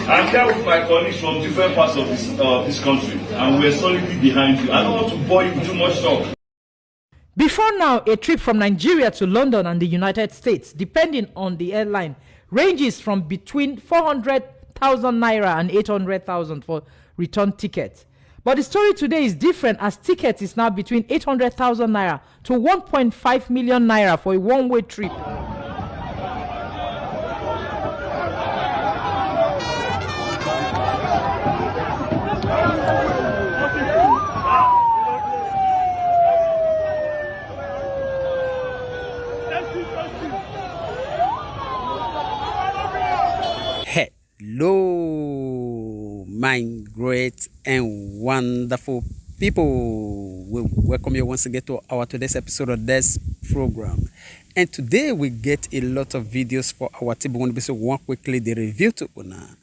I'm here with my colleagues from different parts of this country, and we're solidly behind you. I don't want to bore you with too much talk. Before now, a trip from Nigeria to London and the United States, depending on the airline, ranges from between 400,000 naira and 800,000 for return tickets. But the story today is different, as tickets is now between 800,000 naira to 1.5 million naira for a one-way trip. Hello, my great and wonderful people. We welcome you once again to our today's episode of this program. And today we get a lot of videos for our team. We want to be so one quickly the review to Una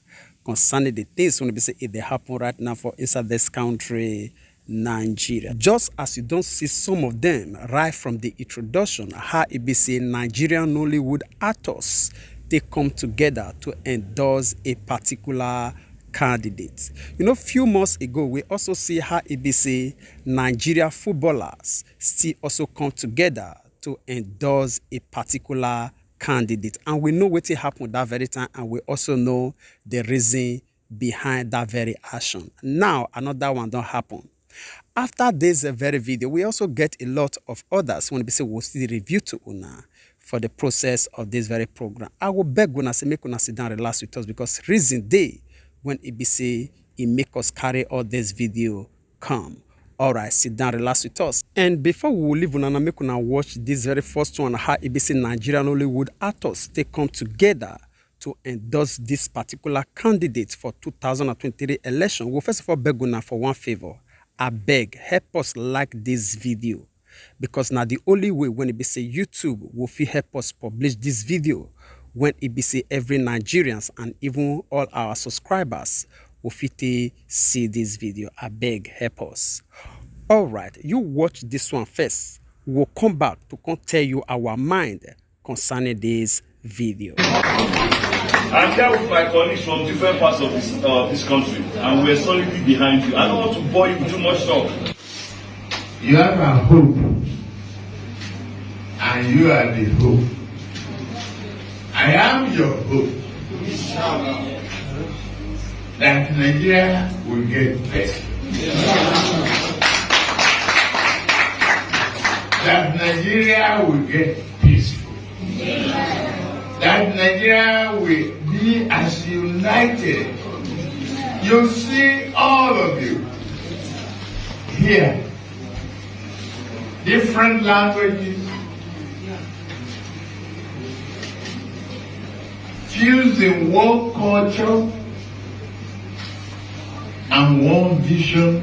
concerning the things when we say if they happen right now for inside this country, Nigeria. Just as you don't see some of them right from the introduction, how it be say Nigerian Nollywood actors, they come together to endorse a particular candidate. You know, a few months ago, we also see how it be say Nigeria footballers still also come together to endorse a particular candidate. And we know what happened that very time, and we also know the reason behind that very action. Now, another one don't happen. After this very video, we also get a lot of others when we say we'll see the review to Una for the process of this very program. I will beg Una say make Una sit down and relax with us, because reason day when it be say it make us carry all this video come. All right, sit down, relax with us. And before we will leave Una, make Una watch this very first one, how it be say Nigerian Nollywood actors they come together to endorse this particular candidate for 2023 election. Well, first of all, beg Una for one favor. I beg, help us like this video, because now the only way when it be say YouTube will help us publish this video, when it be say every Nigerians and even all our subscribers will see this video. I beg, help us. All right, you watch this one first. We'll come back to tell you our mind concerning this video. I'm here with my colleagues from different parts of this country, and we're solidly behind you. I don't want to bore you with too much talk. You have a hope, and you are the hope. I am your hope that Nigeria will get better. That Nigeria will get peaceful. That Nigeria will be as united. You see all of you here. Different languages, fusing one culture and one vision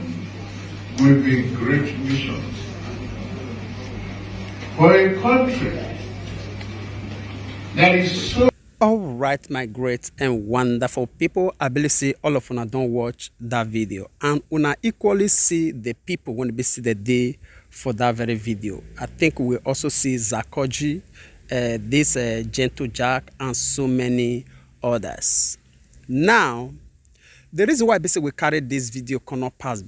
with a great mission for a country that is so. All right, my great and wonderful people, I believe see all of Una don't watch that video, and Una equally see the people when they see the day for that very video. I think we also see Zakoji, this Gentle Jack, and so many others. Now, the reason why we carry this video cannot pass,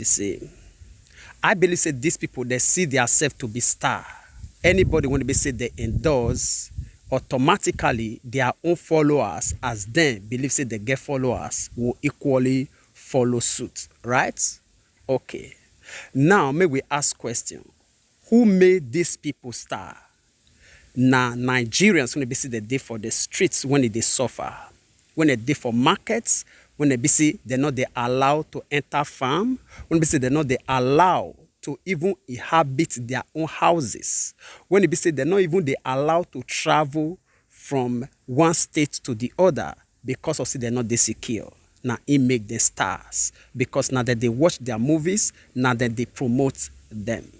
I believe say these people, they see themselves to be star. Anybody when they say they endorse, automatically their own followers, as them believe say they get followers, will equally follow suit, right? Okay. Now, may we ask question. Who made these people star? Now, Nigerians, when they see the day for the streets, when they suffer, when they day for markets, when they see they're not they allowed to enter farm, when they see they're not they allowed to even inhabit their own houses, when they say they're not even they allowed to travel from one state to the other, because of they're not they secure. Now it make them stars, because now that they watch their movies, now that they promote them.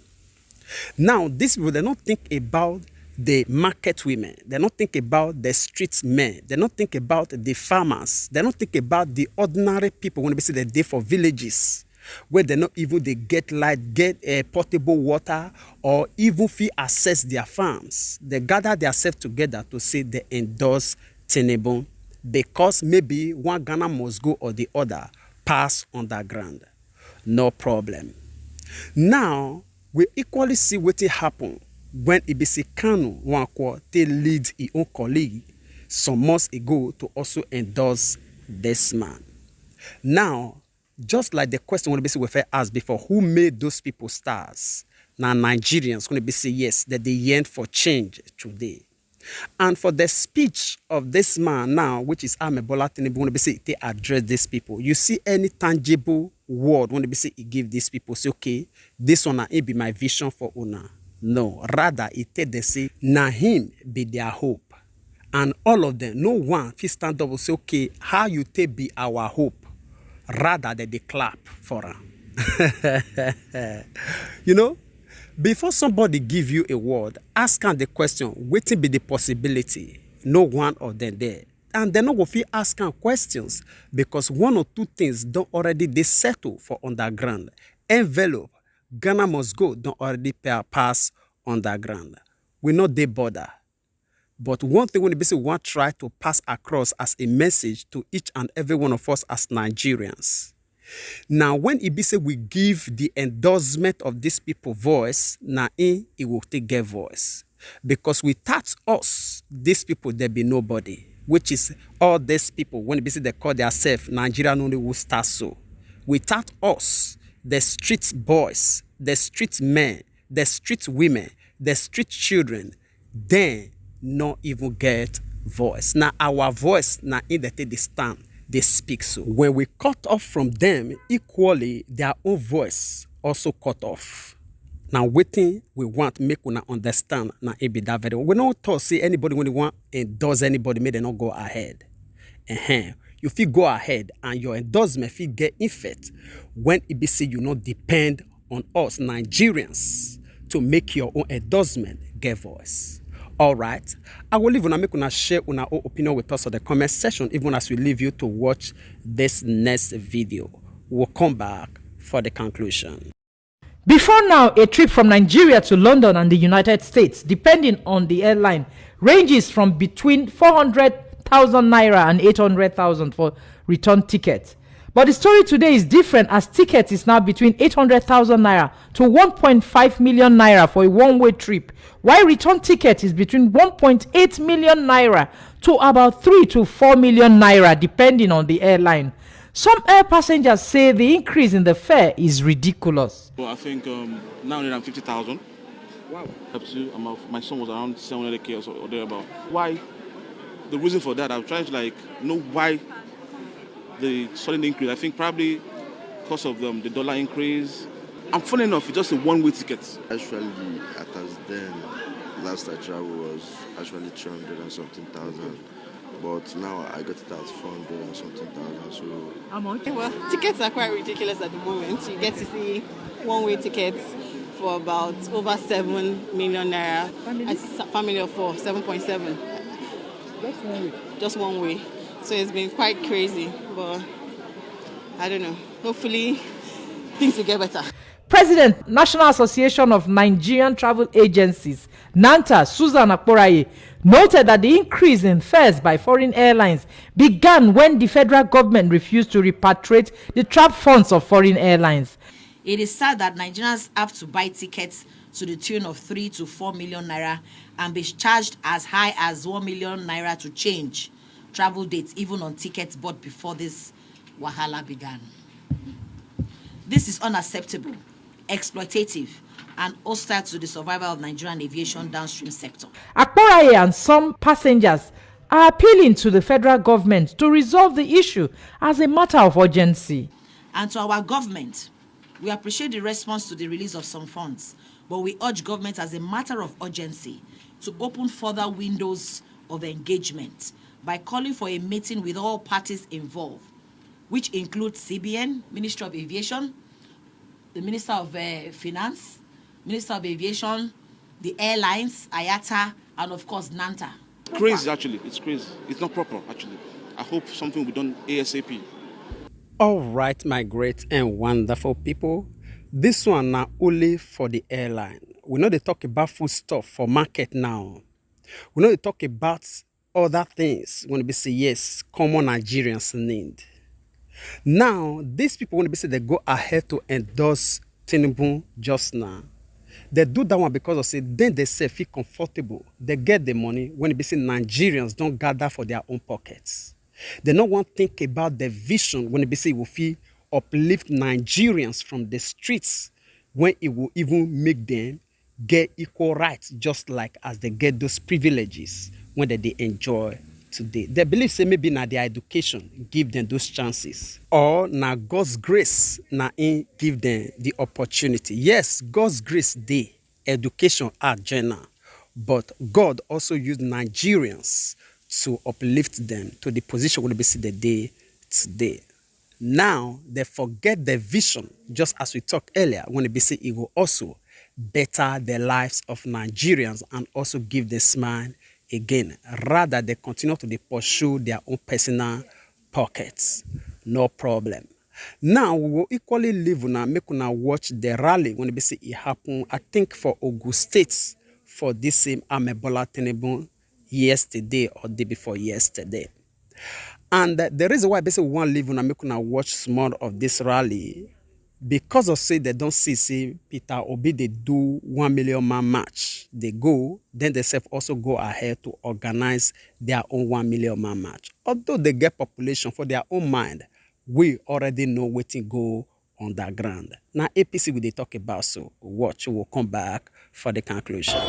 Now, these people, they don't think about the market women. They don't think about the street men. They don't think about the farmers. They don't think about the ordinary people when they say they're for villages, where they not even they get light, get portable water, or even feel access their farms. They gather themselves together to say they endorse Tinubu because maybe one Ghana must go or the other pass underground. No problem. Now, we equally see what happen when Ibisi Kanu Nwankwo lead his own colleague some months ago to also endorse this man. Now, just like the question when Ibisi were asked before, who made those people stars? Now, Nigerians going to be say yes, that they yearn for change today. And for the speech of this man now, which is Bola Tinubu, when they say they address these people, you see any tangible word when they say he give these people, say, okay, this one it be my vision for Una. No, rather it tell them say, na him be their hope. And all of them, no one fit stand up and say, okay, how you take be our hope? Rather than they clap for him. You know? Before somebody give you a word, ask them the question, what be the possibility? No one of them there. And they're not going to ask them questions because one or two things don't already they settle for underground. Envelope, Ghana must go, don't already pass underground. We know they bother. But one thing when we want to try to pass across as a message to each and every one of us as Nigerians. Now, when Ibise will give the endorsement of these people voice, now it will take their voice. Because without us, these people, there be nobody. Which is all these people, when Ibise they call themselves Nigerian only will start so. Without us, the street boys, the street men, the street women, the street children, then not even get voice. Now, our voice, now in the they stand. They speak so. When we cut off from them, equally, their own voice also cut off. Now, waiting, we want to make una understand. Now, it be that very. We don't talk, say anybody when they want endorse anybody, may they not go ahead. You feel go ahead and your endorsement feel get effect when it be say you not depend on us Nigerians to make your own endorsement get voice. All right, I will leave una make una share una own opinion with us on the comment section, even as we leave you to watch this next video. We'll come back for the conclusion. Before now, a trip from Nigeria to London and the United States, depending on the airline, ranges from between 400,000 naira and 800,000 for return tickets. But the story today is different, as tickets is now between 800,000 naira to 1.5 million naira for a one-way trip, while return ticket is between 1.8 million naira to about 3 to 4 million naira, depending on the airline. Some air passengers say the increase in the fare is ridiculous. Well, I think 950,000. Wow. My son was around 700k or so, or thereabout. Why? The reason for that, I'm trying to know why the sudden increase. I think probably because of the dollar increase. And funny enough, it's just a one-way ticket. Actually, as then, last I traveled was actually 300 and something thousand. But now I got it at 400 and something thousand. So how much? Well, tickets are quite ridiculous at the moment. You get to see one-way tickets for about over 7 million naira. As a family of 4, 7.7. Just one way. Just one way. So it's been quite crazy, but I don't know. Hopefully, things will get better. President, National Association of Nigerian Travel Agencies, NANTA, Susan Akporaye, noted that the increase in fares by foreign airlines began when the federal government refused to repatriate the trapped funds of foreign airlines. It is sad that Nigerians have to buy tickets to the tune of 3 to 4 million naira and be charged as high as 1 million naira to change travel dates, even on tickets bought before this wahala began. This is unacceptable, exploitative, and hostile to the survival of Nigerian aviation downstream sector. Akporaye and some passengers are appealing to the federal government to resolve the issue as a matter of urgency. And to our government, we appreciate the response to the release of some funds, but we urge government as a matter of urgency to open further windows of engagement by calling for a meeting with all parties involved, which includes CBN, Ministry of Aviation, the Minister of Finance, Minister of Aviation, the airlines, IATA, and of course, NANTA. Crazy, actually. It's crazy. It's not proper, actually. I hope something will be done ASAP. All right, my great and wonderful people. This one now only for the airline. We know they talk about food stuff for market now. We know they talk about other things when we say yes, common Nigerians need. Now, these people when we say they go ahead to endorse Tinubu just now, they do that one because of say then they say feel comfortable. They get the money when we say Nigerians don't gather for their own pockets. They don't want to think about the vision when we say it will feel uplift Nigerians from the streets when it will even make them get equal rights just like as they get those privileges when they enjoy today. They believe say maybe now their education give them those chances, or now God's grace now in give them the opportunity. Yes, God's grace dey, education are general, but God also used Nigerians to uplift them to the position where we see the day today. Now they forget the vision, just as we talked earlier, when they say it will also better the lives of Nigerians and also give the smile again. Rather, they continue to pursue their own personal pockets. No problem. Now, we will equally live now, make una watch the rally when they say it happened, I think for Ogun State, for this same Bola Tinubu yesterday or day before yesterday. And the reason why basically we want to live and make una watch some of this rally, because of say they don't see Peter Obi they do 1 million man march. They go, then they self also go ahead to organize their own 1 million man march. Although they get population for their own mind, we already know what to go on the ground. Now APC we they talk about, so watch, we'll come back for the conclusion.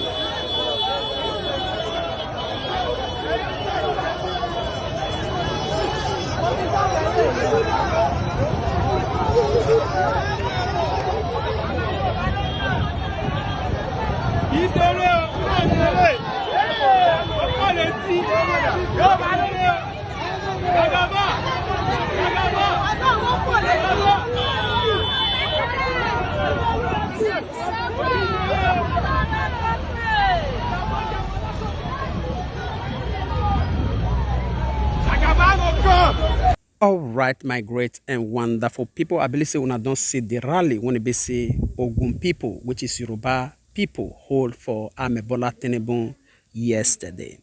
All right, my great and wonderful people. I believe say when I don't see the rally, when they say Ogun people, which is Yoruba people, hold for Bola Tinubu yesterday.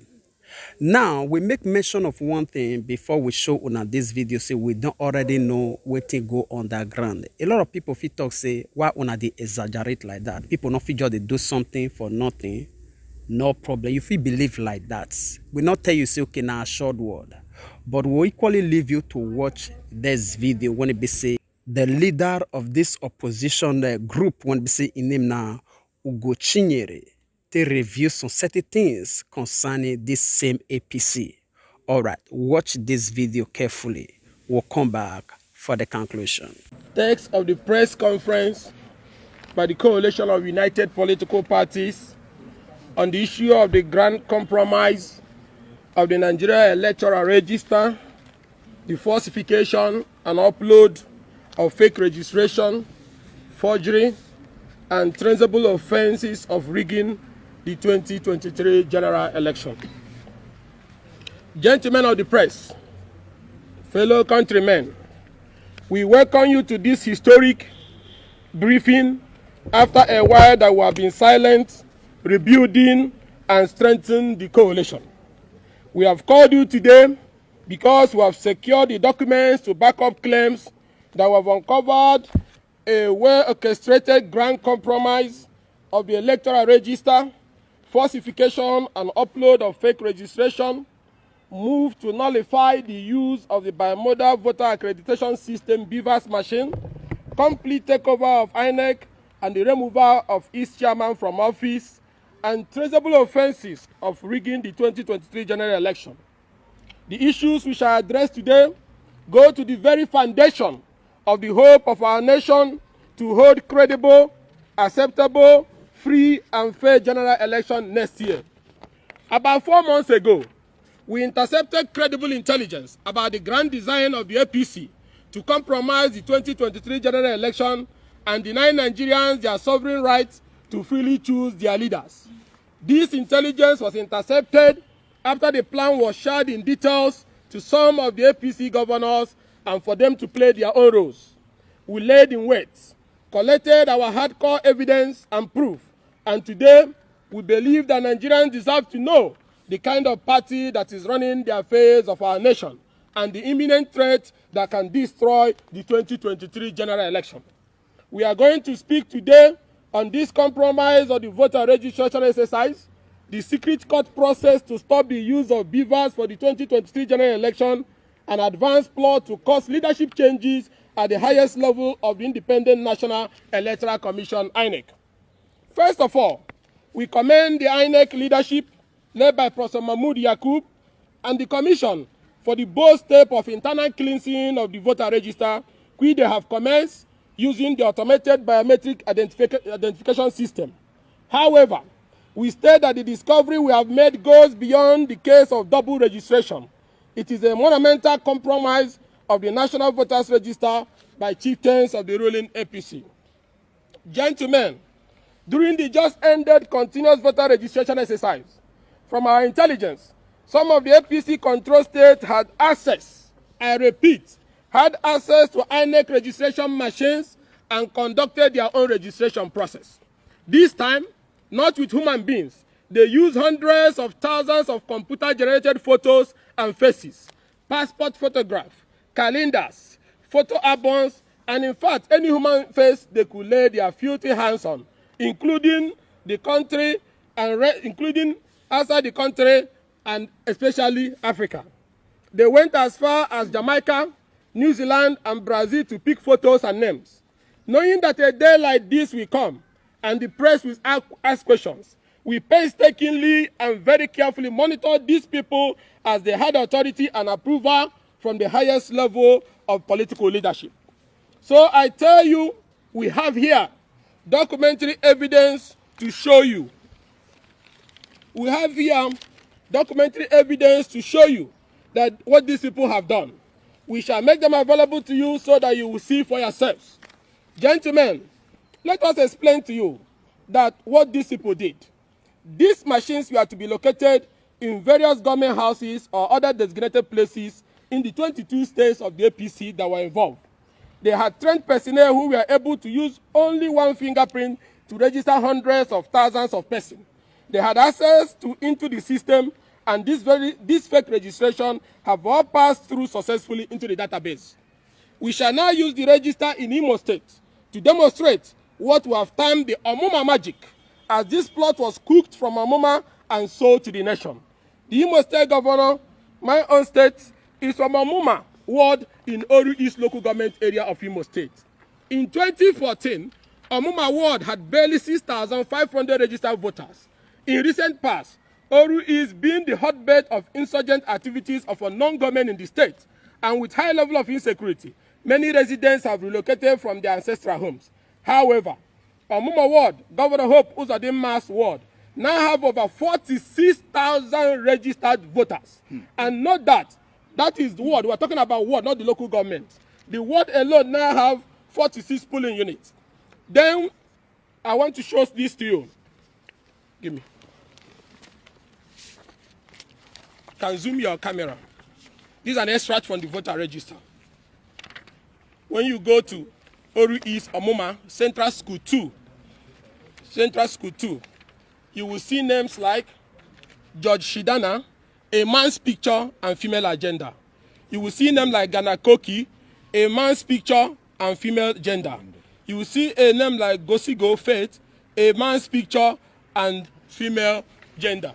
Now, we make mention of one thing before we show on this video, say we don't already know what to go on the ground. A lot of people feel talk say, why una they exaggerate like that? People not feel just they do something for nothing. No problem. You feel believe like that. We not tell you say, okay, now a short word. But we'll equally leave you to watch this video when it be say the leader of this opposition group when be say in name now Ugo Chinyere to review some certain things concerning this same APC. All right, watch this video carefully. We'll come back for the conclusion. Text of the press conference by the Coalition of United Political Parties on the issue of the grand compromise of the Nigeria Electoral Register, the falsification and upload of fake registration, forgery, and traceable offenses of rigging the 2023 general election. Gentlemen of the press, fellow countrymen, we welcome you to this historic briefing after a while that we have been silent, rebuilding and strengthening the coalition. We have called you today because we have secured the documents to back up claims that we have uncovered a well-orchestrated grand compromise of the electoral register, falsification and upload of fake registration, move to nullify the use of the bimodal voter accreditation system BVAS machine, complete takeover of INEC and the removal of its chairman from office, and traceable offenses of rigging the 2023 general election. The issues we shall address today go to the very foundation of the hope of our nation to hold credible, acceptable, free and fair general election next year. About 4 months ago, we intercepted credible intelligence about the grand design of the APC to compromise the 2023 general election and deny Nigerians their sovereign rights to freely choose their leaders. This intelligence was intercepted after the plan was shared in details to some of the APC governors and for them to play their own roles. We laid in wait, collected our hardcore evidence and proof, and today we believe that Nigerians deserve to know the kind of party that is running the affairs of our nation, and the imminent threat that can destroy the 2023 general election. We are going to speak today on this compromise of the voter registration exercise, the secret court process to stop the use of beavers for the 2023 general election, an advanced plot to cause leadership changes at the highest level of the Independent National Electoral Commission, INEC. First of all, we commend the INEC leadership led by Professor Mahmoud Yakub and the Commission for the bold step of internal cleansing of the voter register, which they have commenced using the automated biometric identification system. However, we state that the discovery we have made goes beyond the case of double registration. It is a monumental compromise of the National Voters Register by chieftains of the ruling APC. Gentlemen, during the just ended continuous voter registration exercise, from our intelligence, some of the APC control states had access, I repeat, had access to INEC registration machines and conducted their own registration process. This time, not with human beings, they used hundreds of thousands of computer-generated photos and faces, passport photographs, calendars, photo albums, and in fact, any human face they could lay their filthy hands on, including the country and including outside the country and especially Africa. They went as far as Jamaica, New Zealand, and Brazil to pick photos and names. Knowing that a day like this will come and the press will ask questions, we painstakingly and very carefully monitor these people as they had authority and approval from the highest level of political leadership. So I tell you, we have here documentary evidence to show you. We have here documentary evidence to show you that what these people have done. We shall make them available to you so that you will see for yourselves. Gentlemen, let us explain to you that what these people did. These machines were to be located in various government houses or other designated places in the 22 states of the APC that were involved. They had trained personnel who were able to use only one fingerprint to register hundreds of thousands of persons. They had access into the system, and this fake registration have all passed through successfully into the database. We shall now use the register in Imo State to demonstrate what we have termed the Omuma magic, as this plot was cooked from Omuma and sold to the nation. The Imo State governor, my own state, is from Omuma ward in Oru East local government area of Imo State. In 2014, Omuma ward had barely 6,500 registered voters. In recent past, Oru East being the hotbed of insurgent activities of a non-government in the state, and with high level of insecurity, many residents have relocated from their ancestral homes. However, Omuma ward, Governor Hope Uzodinma's ward, now have over 46,000 registered voters. And note that is the ward. We're talking about ward, not the local government. The ward alone now have 46 polling units. Then I want to show this to you. Give me. Can zoom your camera. This is an extract from the voter register. When you go to Oru East Omuma Central School 2, you will see names like George Shidana, a man's picture and female agenda. You will see names like Ghana Koki, a man's picture and female gender. You will see a name like Gosigo Faith, a man's picture and female gender.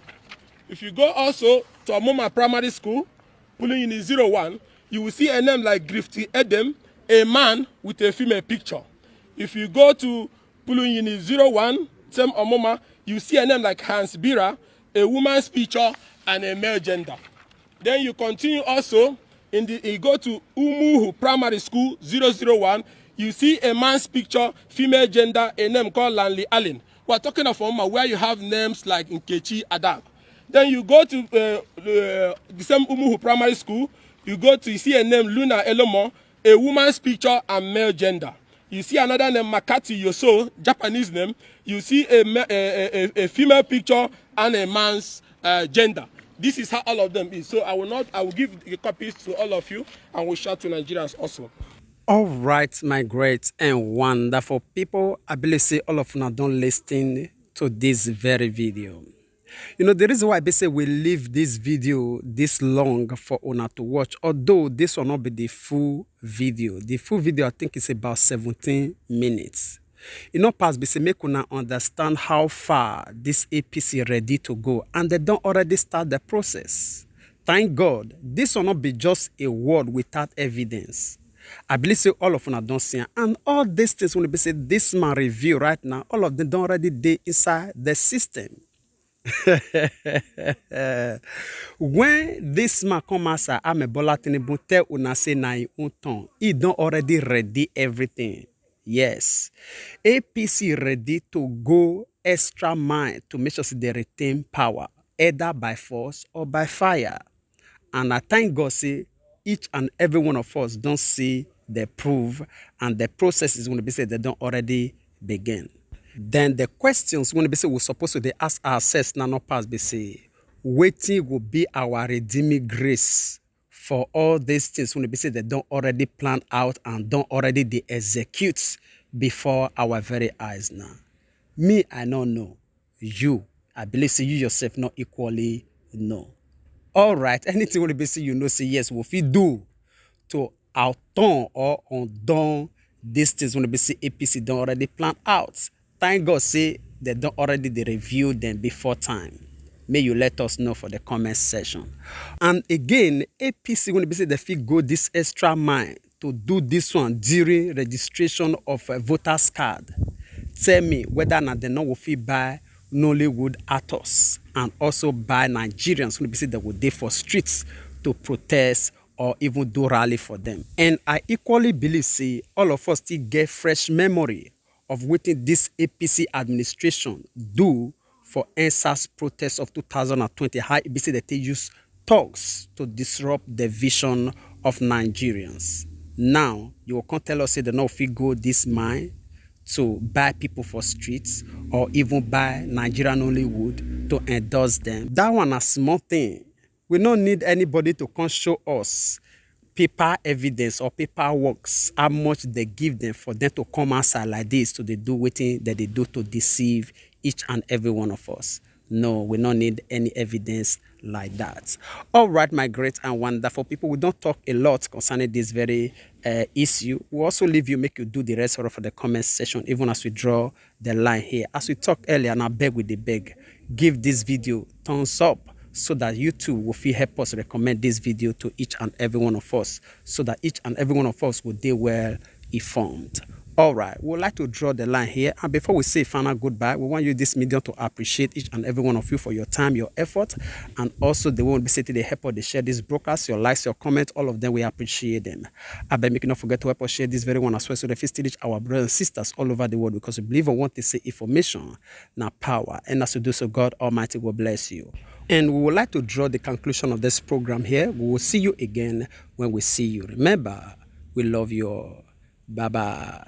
If you go also to Omuma Primary School, pulling in 01, you will see a name like Grifty Edem, a man with a female picture. If you go to pulling in 01, same Omuma, you see a name like Hans Bira, a woman's picture and a male gender. Then you continue also, you go to Umuhu Primary School 001, you see a man's picture, female gender, a name called Lanley Allen. We're talking of Omuma where you have names like Nkechi Adak. Then you go to the same Umuhu Primary School, you see a name Luna Elomo, a woman's picture and male gender. You see another name Makati Yoso, Japanese name. You see a female picture and a man's gender. This is how all of them is. So I will give the copies to all of you, and we'll share to Nigerians also. All right, my great and wonderful people. I believe all of you don't listen to this very video. You know, the reason why I say we leave this video this long for Una to watch, although this will not be the full video. The full video, I think, is about 17 minutes. You know, pass be say make Una understand how far this APC ready to go, and they don't already start the process. Thank God, this will not be just a word without evidence. I believe say all of Una don't see, and all these things when they say this man review right now, all of them don't already dey inside the system. When this man come as Bola Tinubu tell Una say na him own tongue, he don't already ready everything. Yes, APC ready to go extra mile to make sure they retain power, either by force or by fire. And I thank God say each and every one of us don't see the proof, and the process is going to be said they don't already begin. Then the questions when we say we're supposed to they ask ourselves now not pass be say waiting will be our redeeming grace for all these things when we say they don't already plan out and don't already they execute before our very eyes now. Me, I don't know. You, I believe say you yourself not equally know. All right, anything when we say you know say yes, what we do to outturn or undone these things when we say APC don't already plan out. Thank God say they don't already they review them before time. May you let us know for the comment section. And again, APC when they say they feel go this extra mile to do this one during registration of a voter's card. Tell me whether or not they know will buy Nollywood Actors and also buy Nigerians when they say they will dey for streets to protest or even do rally for them. And I equally believe say all of us still get fresh memory of what this APC administration do for NSAS protests of 2020. How it be say that they use thugs to disrupt the vision of Nigerians. Now, you will come tell us say they no fit go this mile to buy people for streets or even buy Nigerian Nollywood to endorse them. That one a small thing. We don't need anybody to come show us paper evidence or paper works, how much they give them for them to come outside like this to they do waiting that they do to deceive each and every one of us. No, we don't need any evidence like that. All right, my great and wonderful people, we don't talk a lot concerning this very issue. We also leave you, make you do the rest of the comment section, even as we draw the line here. As we talked earlier, and I beg with the beg, give this video thumbs up, so that you too will feel help us recommend this video to each and every one of us, so that each and every one of us will be well informed. All right, we would like to draw the line here, and before we say final goodbye, we want you this medium to appreciate each and every one of you for your time, your effort, and also the one be saying they help us to share this broadcast, your likes, your comments, all of them, we appreciate them. I beg make you not forget to help us share this very one as well, so that we still reach our brothers and sisters all over the world, because we believe and want to say information, now power, and as to do so, God Almighty will bless you. And we would like to draw the conclusion of this program here. We will see you again when we see you. Remember, we love you all. Bye-bye.